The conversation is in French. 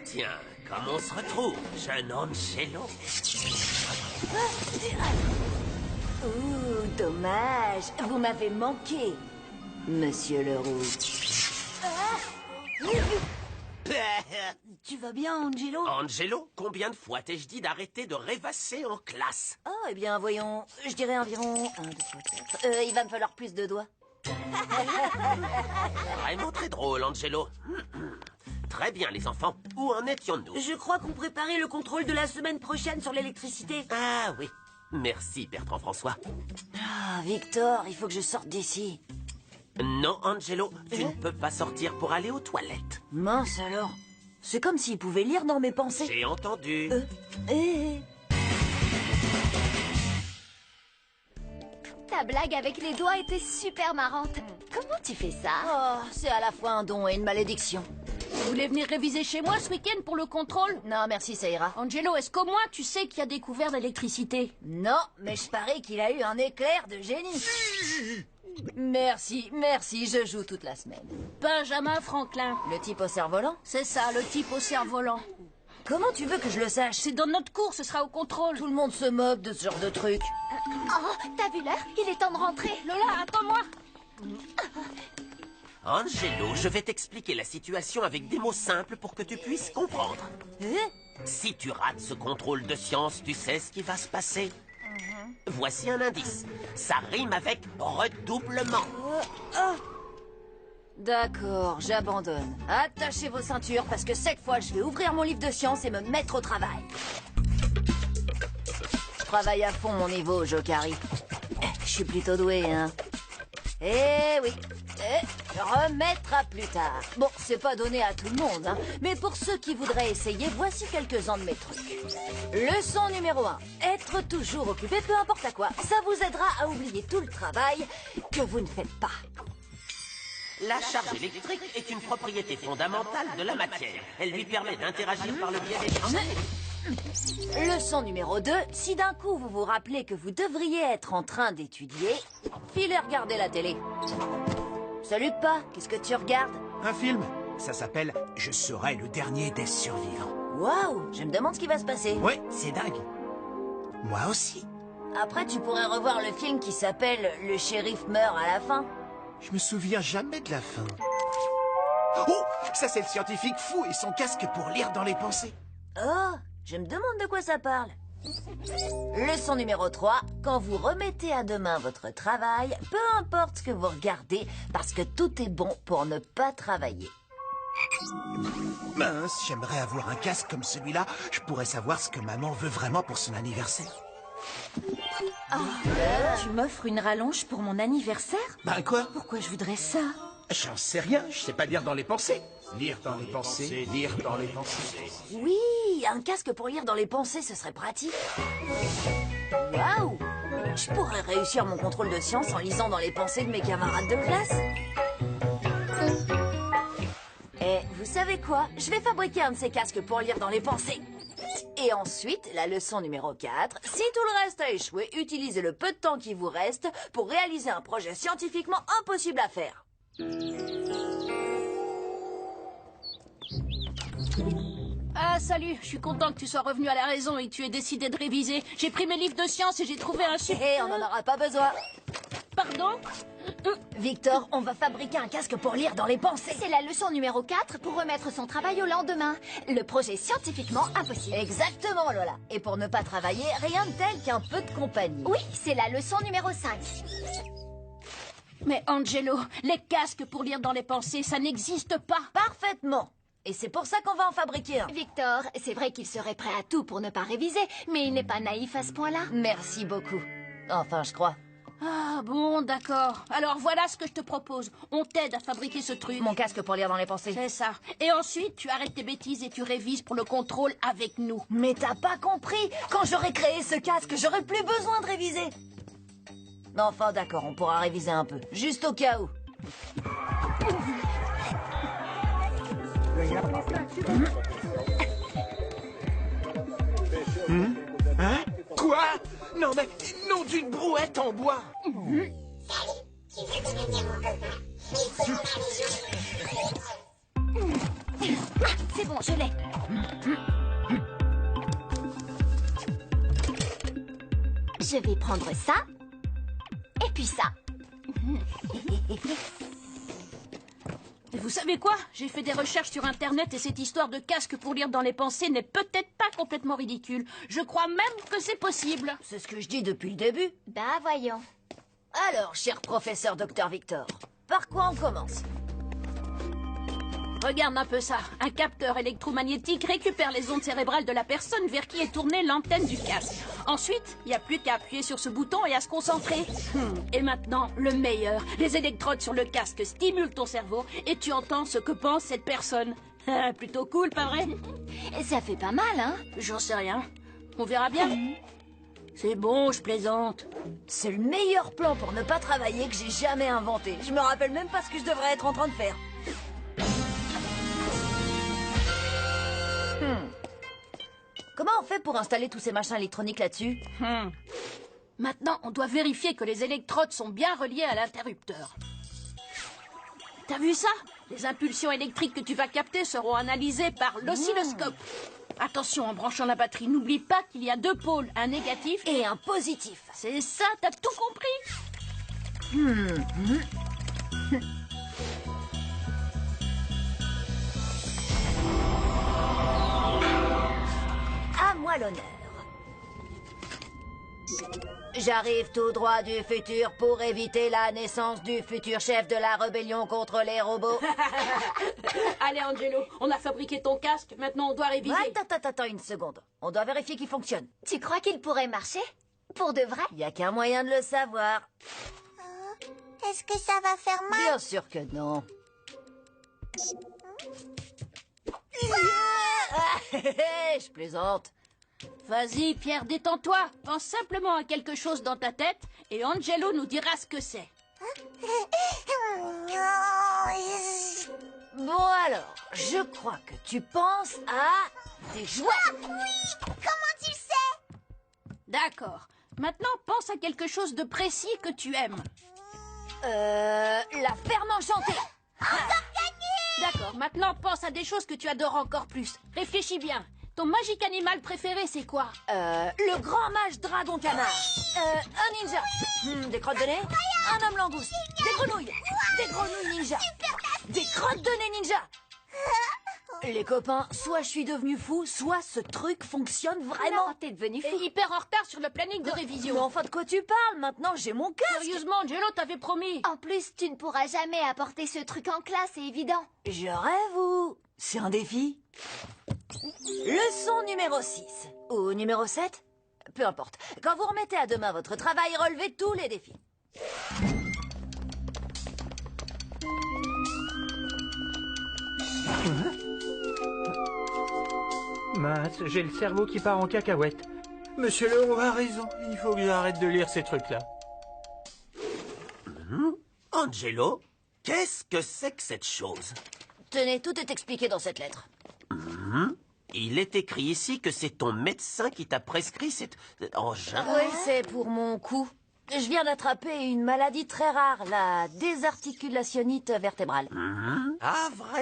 Tiens, comme on se retrouve, jeune Angelo. Ouh, dommage. Vous m'avez manqué, monsieur Leroux. Tu vas bien, Angelo? Angelo, combien de fois t'ai-je dit d'arrêter de rêvasser en classe? Oh, eh bien, voyons, je dirais environ 1, 2, 3, 4. Il va me falloir plus de doigts. Vraiment très drôle, Angelo. Très bien, les enfants. Où en étions-nous? Je crois qu'on préparait le contrôle de la semaine prochaine sur l'électricité. Ah oui. Merci, Bertrand François. Ah, Victor, il faut que je sorte d'ici. Non, Angelo, tu ne peux pas sortir pour aller aux toilettes. Mince alors. C'est comme s'il pouvait lire dans mes pensées. J'ai entendu. Ta blague avec les doigts était super marrante. Comment tu fais ça? Oh, c'est à la fois un don et une malédiction. Vous voulez venir réviser chez moi ce week-end pour le contrôle? Non, merci, ça ira. Angelo, est-ce qu'au moins tu sais qu'il y a découvert l'électricité? Non, mais je parie qu'il a eu un éclair de génie. Merci, je joue toute la semaine. Benjamin Franklin. Le type au cerf-volant? C'est ça, le type au cerf-volant. Comment tu veux que je le sache? C'est dans notre cours, ce sera au contrôle. Tout le monde se moque de ce genre de truc. Oh, t'as vu l'heure? Il est temps de rentrer. Lola, attends-moi. Angelo, je vais t'expliquer la situation avec des mots simples pour que tu puisses comprendre. Si tu rates ce contrôle de science, tu sais ce qui va se passer. Voici un indice. Ça rime avec redoublement. D'accord, j'abandonne. Attachez vos ceintures parce que cette fois, je vais ouvrir mon livre de science et me mettre au travail. Je travaille à fond mon niveau, Jokari. Je suis plutôt doué, hein. Eh oui. Remettre à plus tard. Bon, c'est pas donné à tout le monde, hein. Mais pour ceux qui voudraient essayer, voici quelques-uns de mes trucs. Leçon numéro 1. Être toujours occupé, peu importe à quoi. Ça vous aidera à oublier tout le travail que vous ne faites pas. La charge électrique est une propriété fondamentale de la matière. Elle lui permet d'interagir par le biais des champs. Leçon numéro 2. Si d'un coup vous vous rappelez que vous devriez être en train d'étudier, filez regarder la télé. Salut pas, qu'est-ce que tu regardes? Un film. Ça s'appelle « Je serai le dernier des survivants ». Waouh, je me demande ce qui va se passer. Ouais, c'est dingue. Moi aussi. Après, tu pourrais revoir le film qui s'appelle « Le shérif meurt à la fin ». Je me souviens jamais de la fin. Oh, ça c'est le scientifique fou et son casque pour lire dans les pensées. Oh, je me demande de quoi ça parle. Leçon numéro 3. Quand vous remettez à demain votre travail, peu importe ce que vous regardez, parce que tout est bon pour ne pas travailler. Mince, j'aimerais avoir un casque comme celui-là. Je pourrais savoir ce que maman veut vraiment pour son anniversaire. Tu m'offres une rallonge pour mon anniversaire? Ben quoi? Pourquoi je voudrais ça? J'en sais rien, je sais pas lire dans les pensées. Lire dans les pensées, lire dans les pensées. Oui, un casque pour lire dans les pensées, ce serait pratique. Waouh! Je pourrais réussir mon contrôle de science en lisant dans les pensées de mes camarades de classe. Et vous savez quoi? Je vais fabriquer un de ces casques pour lire dans les pensées. Et ensuite, la leçon numéro 4. Si tout le reste a échoué, utilisez le peu de temps qui vous reste pour réaliser un projet scientifiquement impossible à faire. Ah, salut, je suis content que tu sois revenu à la raison et que tu aies décidé de réviser. J'ai pris mes livres de sciences et j'ai trouvé un super... Hé, on n'en aura pas besoin. Pardon? Victor, on va fabriquer un casque pour lire dans les pensées. C'est la leçon numéro 4 pour remettre son travail au lendemain. Le projet scientifiquement impossible. Exactement, Lola. Et pour ne pas travailler, rien de tel qu'un peu de compagnie. Oui, c'est la leçon numéro 5. Mais Angelo, les casques pour lire dans les pensées, ça n'existe pas. Parfaitement. Et c'est pour ça qu'on va en fabriquer un. Victor, c'est vrai qu'il serait prêt à tout pour ne pas réviser, mais il n'est pas naïf à ce point-là. Merci beaucoup. Enfin, je crois. Ah bon, d'accord. Alors voilà ce que je te propose. On t'aide à fabriquer ce truc. Mon casque pour lire dans les pensées. C'est ça. Et ensuite, tu arrêtes tes bêtises et tu révises pour le contrôle avec nous. Mais t'as pas compris. Quand j'aurai créé ce casque, j'aurai plus besoin de réviser. Enfin, d'accord, on pourra réviser un peu. Juste au cas où. Hein? Quoi? Non mais, non d'une brouette en bois. C'est bon, je l'ai. Je vais prendre ça. Et puis ça. Vous savez quoi? J'ai fait des recherches sur Internet et cette histoire de casque pour lire dans les pensées n'est peut-être pas complètement ridicule. Je crois même que c'est possible. C'est ce que je dis depuis le début. Bah voyons. Alors, cher professeur Dr Victor, par quoi on commence? Regarde un peu ça. Un capteur électromagnétique récupère les ondes cérébrales de la personne vers qui est tournée l'antenne du casque. Ensuite, il n'y a plus qu'à appuyer sur ce bouton et à se concentrer. Et maintenant, le meilleur. Les électrodes sur le casque stimulent ton cerveau et tu entends ce que pense cette personne. Plutôt cool, pas vrai? Ça fait pas mal, hein? J'en sais rien. On verra bien. C'est bon, je plaisante. C'est le meilleur plan pour ne pas travailler que j'ai jamais inventé. Je me rappelle même pas ce que je devrais être en train de faire. Comment on fait pour installer tous ces machins électroniques là-dessus? Maintenant, on doit vérifier que les électrodes sont bien reliées à l'interrupteur. T'as vu ça? Les impulsions électriques que tu vas capter seront analysées par l'oscilloscope. Attention, en branchant la batterie, n'oublie pas qu'il y a deux pôles, un négatif Et un positif. C'est ça, t'as tout compris? À moi l'honneur. J'arrive tout droit du futur pour éviter la naissance du futur chef de la rébellion contre les robots. Allez, Angelo, on a fabriqué ton casque, maintenant on doit réviser. Attends une seconde. On doit vérifier qu'il fonctionne. Tu crois qu'il pourrait marcher? Pour de vrai? Il y a qu'un moyen de le savoir. Est-ce que ça va faire mal? Bien sûr que non. Je plaisante. Vas-y, Pierre, détends-toi. Pense simplement à quelque chose dans ta tête et Angelo nous dira ce que c'est. Bon alors, je crois que tu penses à des jouets. Oui! Comment tu sais? D'accord. Maintenant, pense à quelque chose de précis que tu aimes. La ferme enchantée. D'accord. Maintenant, pense à des choses que tu adores encore plus. Réfléchis bien. Ton magique animal préféré, c'est quoi? Le grand mage dragon canard. Un ninja. Des crottes de nez. Un homme langouste. Des grenouilles. Des grenouilles ninja. Des crottes de nez ninja. Les copains, soit je suis devenu fou, soit ce truc fonctionne vraiment. Non, t'es devenu T'es fou. hyper en retard sur le planning de Mais révision. enfin, de quoi tu parles? Maintenant, j'ai mon casque. Sérieusement, Angelo, t'avais promis. En plus, tu ne pourras jamais apporter ce truc en classe, c'est évident. Je rêve ou... C'est un défi? Leçon numéro 6. Ou numéro 7? Peu importe. Quand vous remettez à demain votre travail, relevez tous les défis. Mince, j'ai le cerveau qui part en cacahuète. Monsieur Leroux a raison, il faut que j'arrête de lire ces trucs-là. Angelo, qu'est-ce que c'est que cette chose? Tenez, tout est expliqué dans cette lettre. Il est écrit ici que c'est ton médecin qui t'a prescrit cet engin. Oui, c'est pour mon cou. Je viens d'attraper une maladie très rare, la désarticulationnite vertébrale. Ah, vraiment?